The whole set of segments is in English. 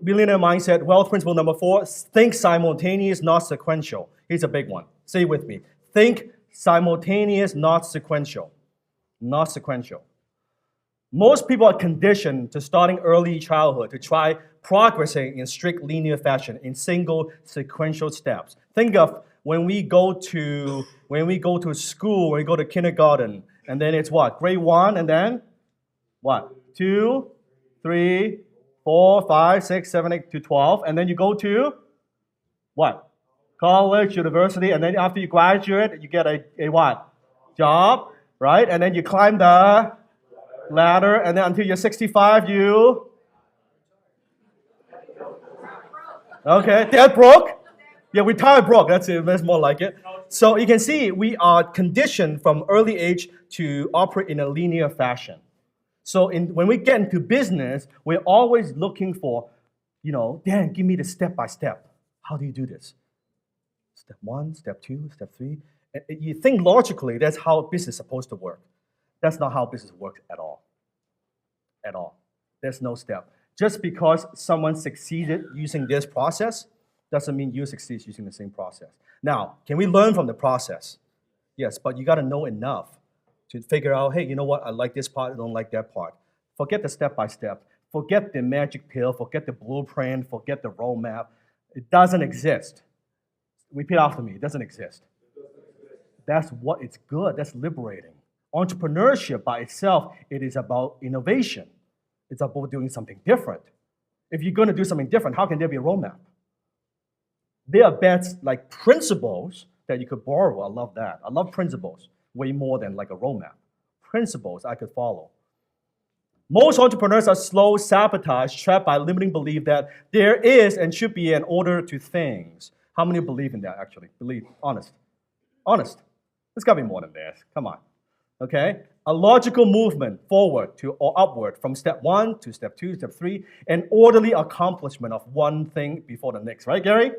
Millionaire mindset, wealth principle number 4, think simultaneous, not sequential. Here's a big one. Say it with me. Think simultaneous, not sequential. Not sequential. Most people are conditioned to starting early childhood to try progressing in strict linear fashion in single sequential steps. Think of when we go to school, when we go to kindergarten, and then it's what? Grade 1, and then what? 2, 3, 4, 5, 6, 7, 8 to 12, and then you go to what? College, university, and then after you graduate, you get a what? Job, right? And then you climb the ladder, and then until you're 65, you... Okay, dead broke? Yeah, retire broke, that's it, that's more like it. So you can see we are conditioned from early age to operate in a linear fashion. So when we get into business, we're always looking for, Dan, give me the step by step. How do you do this? Step 1, step 2, step 3. You think logically that's how business is supposed to work. That's not how business works at all. At all. There's no step. Just because someone succeeded using this process doesn't mean you succeed using the same process. Now, can we learn from the process? Yes, but you got to know enough to figure out, hey, you know what? I like this part, I don't like that part. Forget the step-by-step. Forget the magic pill. Forget the blueprint. Forget the roadmap. It doesn't exist. Repeat after me. It doesn't exist. That's what it's good. That's liberating. Entrepreneurship by itself, it is about innovation. It's about doing something different. If you're going to do something different, how can there be a roadmap? There are bets like principles that you could borrow. I love that. I love principles way more than like a roadmap. Principles I could follow. Most entrepreneurs are slow, sabotaged, trapped by limiting belief that there is and should be an order to things. How many believe in that, actually? Believe, honest. Honest. There's got to be more than this. Come on. Okay? A logical movement forward to or upward from step 1 to step 2, step 3, an orderly accomplishment of one thing before the next. Right, Gary?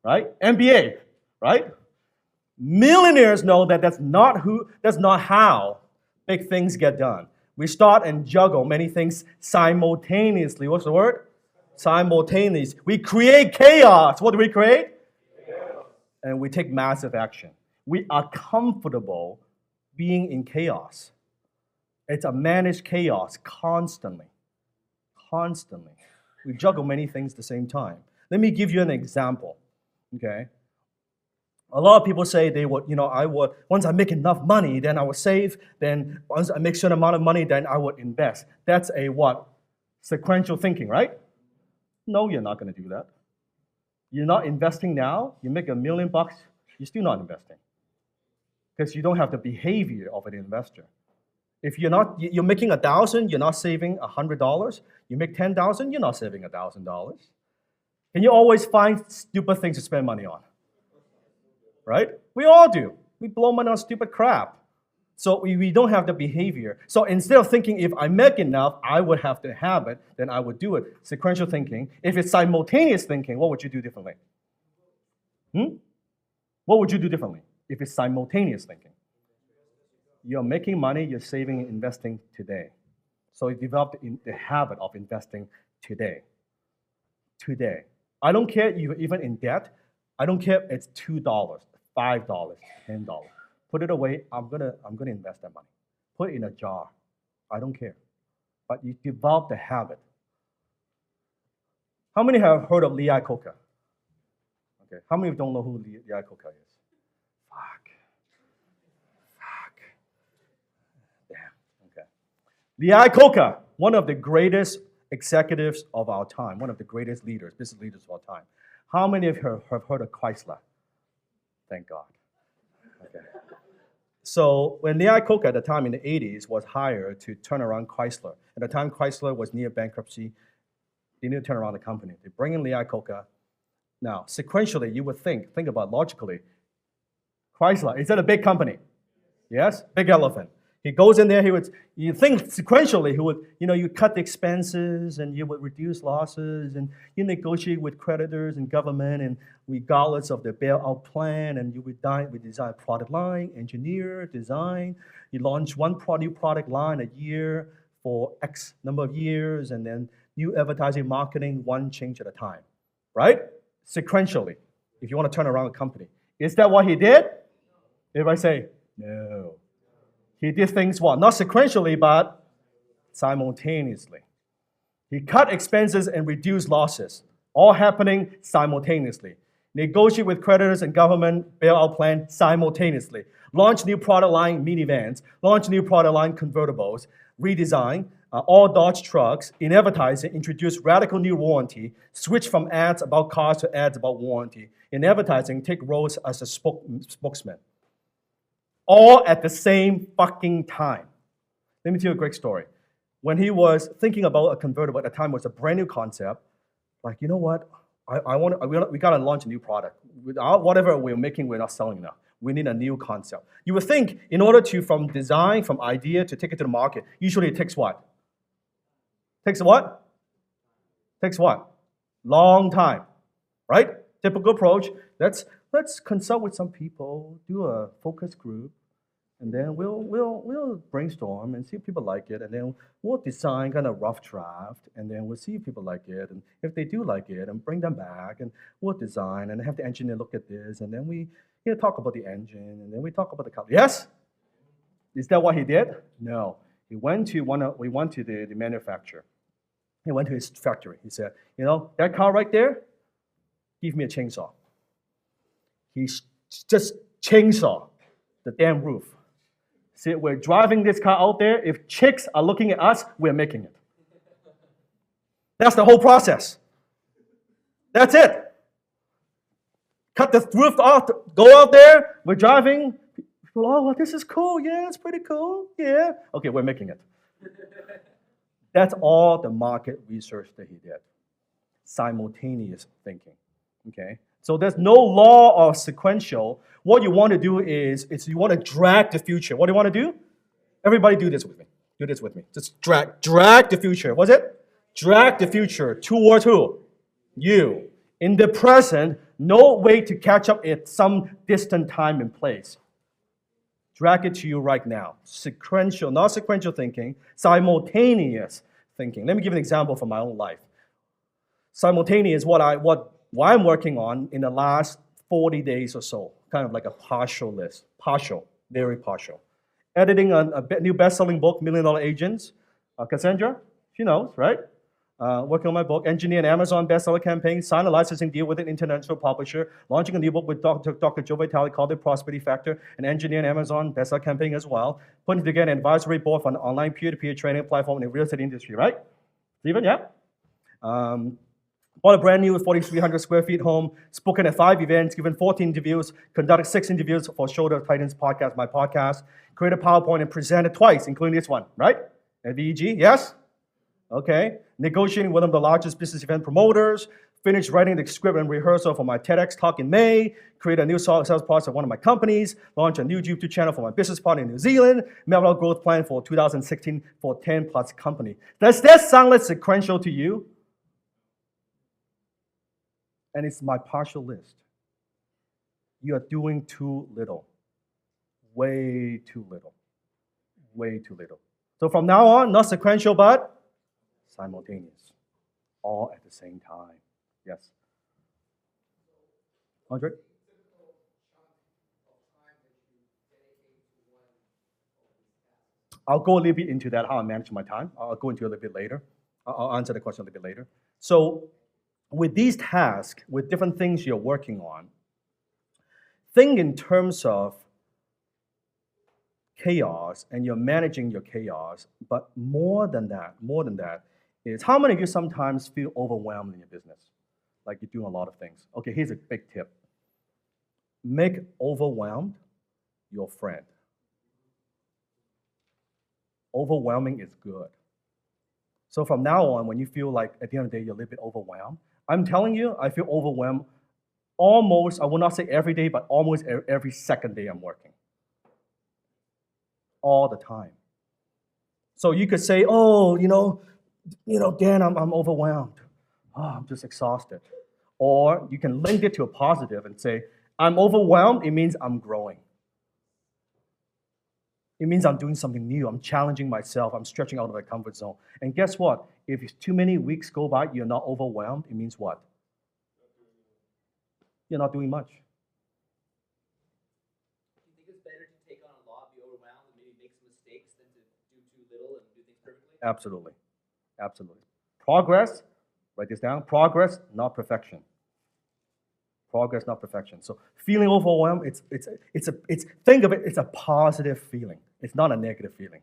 Right? MBA. Right? Millionaires know that that's not how big things get done. We start and juggle many things simultaneously. What's the word? Simultaneous. We create chaos. What do we create? Chaos. And we take massive action. We are comfortable being in chaos. It's a managed chaos constantly. Constantly. We juggle many things at the same time. Let me give you an example. Okay? A lot of people say they would, once I make enough money, then I will save. Then once I make a certain amount of money, then I would invest. That's a what? Sequential thinking, right? No, you're not going to do that. You're not investing now. You make $1 million, you're still not investing. Because you don't have the behavior of an investor. If you're making $1,000, you're not saving $100. You make $10,000, you're not saving $1,000. And you always find stupid things to spend money on. Right? We all do. We blow money on stupid crap. So we don't have the behavior. So instead of thinking if I make enough, I would have to have it, then I would do it. Sequential thinking. If it's simultaneous thinking, what would you do differently? What would you do differently if it's simultaneous thinking? You're making money, you're saving and investing today. So you develop the habit of investing today. Today. I don't care if you're even in debt. I don't care if it's $2, $5, $10. Put it away. I'm gonna invest that money. Put it in a jar. I don't care. But you develop the habit. How many have heard of Lee Iacocca? Okay. How many don't know who Lee Iacocca is? Fuck. Damn. Okay. Lee Iacocca, one of the greatest executives of our time, one of the greatest leaders, business leaders of our time. How many of you have heard of Chrysler? Thank God. Okay. So when Lee Iacocca at the time in the 80s was hired to turn around Chrysler, at the time Chrysler was near bankruptcy, they need to turn around the company. They bring in Lee Iacocca. Now, sequentially, you would think about logically, Chrysler, is that a big company? Yes? Big elephant. He goes in there, you think sequentially, you cut the expenses and you would reduce losses and you negotiate with creditors and government and regardless of the bailout plan and we design product line, engineer, design. You launch one new product line a year for X number of years and then new advertising, marketing, one change at a time, right? Sequentially, if you want to turn around a company. Is that what he did? Everybody say, no. He did things what? Not sequentially, but simultaneously. He cut expenses and reduced losses, all happening simultaneously. Negotiate with creditors and government bailout plan simultaneously. Launch new product line minivans, launch new product line convertibles, redesign all Dodge trucks. In advertising, introduce radical new warranty, switch from ads about cars to ads about warranty. In advertising, take roles as a spokesman. All at the same fucking time. Let me tell you a great story. When he was thinking about a convertible at the time, it was a brand new concept. Like, you know what? We gotta launch a new product. Whatever we're making, we're not selling enough. We need a new concept. You would think in order to, from design, from idea to take it to the market, usually it takes what? Takes what? Takes what? Long time, right? Typical approach. Let's consult with some people, do a focus group, and then we'll brainstorm and see if people like it, and then we'll design kind of rough draft, and then we'll see if people like it, and if they do like it, and bring them back, and we'll design, and have the engineer look at this, and then we talk about the engine, and then we talk about the color. Yes? Is that what he did? No. We went to the manufacturer. He went to his factory. He said, you know, that car right there, give me a chainsaw. He just chainsaw the damn roof. See, we're driving this car out there. If chicks are looking at us, we're making it. That's the whole process. That's it. Cut the roof off, go out there, we're driving. People, oh, well, this is cool. Yeah, it's pretty cool. Yeah. Okay, we're making it. That's all the market research that he did. Simultaneous thinking. Okay? So there's no law of sequential. What you want to do is you want to drag the future. What do you want to do? Everybody do this with me. Do this with me. Just drag the future. What's it? Drag the future towards who? You. In the present, no way to catch up at some distant time and place. Drag it to you right now. Sequential, not sequential thinking, simultaneous thinking. Let me give an example from my own life. Simultaneous, what I'm working on in the last 40 days or so, kind of like a partial list. Partial, very partial. Editing a new best-selling book, $1 Million Agents. Cassandra, she knows, right? Working on my book, engineer an Amazon bestseller campaign, sign a licensing deal with an international publisher, launching a new book with Dr. Joe Vitale called The Prosperity Factor, and engineer an Amazon bestseller campaign as well, putting together an advisory board for an online peer-to-peer training platform in the real estate industry, right? Stephen, yeah? Bought a brand new 4,300 square feet home, spoken at 5 events, given 14 interviews, conducted 6 interviews for Shoulder Titans podcast, my podcast, created PowerPoint and presented twice, including this one, right? At VEG, yes? Okay. Negotiating with one of the largest business event promoters, finished writing the script and rehearsal for my TEDx talk in May, created a new sales process at one of my companies, launched a new YouTube channel for my business partner in New Zealand, mapped out growth plan for 2016 for 10 plus company. Does that sound like sequential to you? And it's my partial list. You are doing too little. Way too little. Way too little. So from now on, not sequential, but simultaneous. All at the same time. Yes. Andre? I'll go a little bit into that, how I manage my time. I'll go into it a little bit later. I'll answer the question a little bit later. So with these tasks, with different things you're working on, think in terms of chaos, and you're managing your chaos, but more than that is how many of you sometimes feel overwhelmed in your business? Like you're doing a lot of things. Okay, here's a big tip. Make overwhelmed your friend. Overwhelming is good. So from now on, when you feel like at the end of the day you're a little bit overwhelmed, I'm telling you, I feel overwhelmed almost, I will not say every day, but almost every second day I'm working. All the time. So you could say, oh, Dan, I'm overwhelmed. Oh, I'm just exhausted. Or you can link it to a positive and say, I'm overwhelmed, it means I'm growing. It means I'm doing something new. I'm challenging myself. I'm stretching out of my comfort zone. And guess what? If too many weeks go by, you're not overwhelmed, it means what? You're not doing much. Do you think it's better to take on a lot, be overwhelmed, and maybe make some mistakes than to do too little and do things perfectly? Absolutely. Absolutely. Progress, write this down. Progress, not perfection. Progress, not perfection. So feeling overwhelmed, think of it, it's a positive feeling. It's not a negative feeling.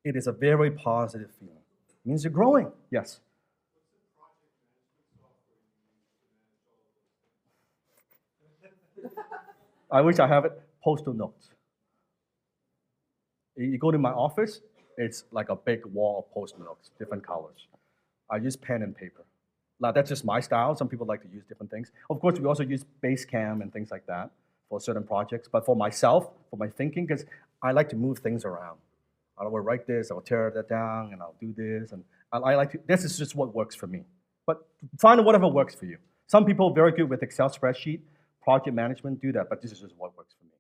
It is a very positive feeling. It means you're growing. Yes. I wish I have it. Postal notes. You go to my office, it's like a big wall of post notes, different colors. I use pen and paper. Now, that's just my style. Some people like to use different things. Of course, we also use Basecamp and things like that for certain projects. But for myself, for my thinking, because I like to move things around. I will write this, I'll tear that down, and I'll do this. And I like to, this is just what works for me. But find whatever works for you. Some people are very good with Excel spreadsheet, project management, do that. But this is just what works for me.